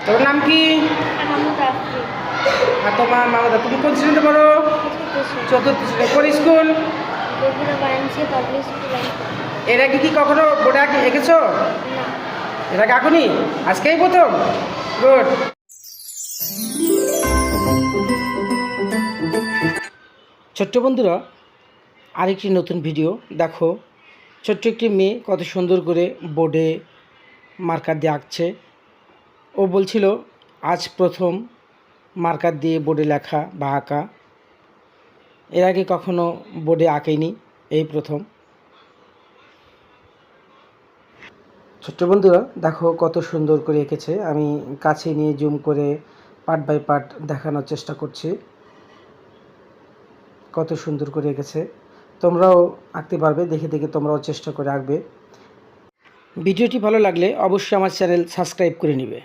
তোর নাম কি? আর তোমার মামাদা, তুমি কোন শ্রেণীতে পড়ো? চতুর্থ শ্রেণী। কোন স্কুল? এর আগে কি কখনো বোর্ডে এঁকেছো? এর আগে আঁকুনি? আজকেই প্রথম? গুড। ছোট্ট বন্ধুরা, আরেকটি নতুন ভিডিও দেখো। ছোট্ট একটি মেয়ে কত সুন্দর করে বোর্ডে মার্কার দিয়ে আঁকছে। ও বলছিল আজ প্রথম মার্কার দিয়ে বোর্ডে লেখা বা আঁকা। এর আগে কখনো বোর্ডে আঁকেনি, এই প্রথম। ছোট্ট বন্ধুরা দেখো কত সুন্দর করে এঁকেছে। আমি কাছে নিয়ে জুম করে পার্ট বাই পার্ট দেখানোর চেষ্টা করছি। কত সুন্দর করে এঁকেছে। তোমরাও আঁকতে পারবে, দেখে দেখে তোমরাও চেষ্টা করে আঁকবে। ভিডিওটি ভালো লাগলে অবশ্যই আমার চ্যানেল সাবস্ক্রাইব করে নেবে।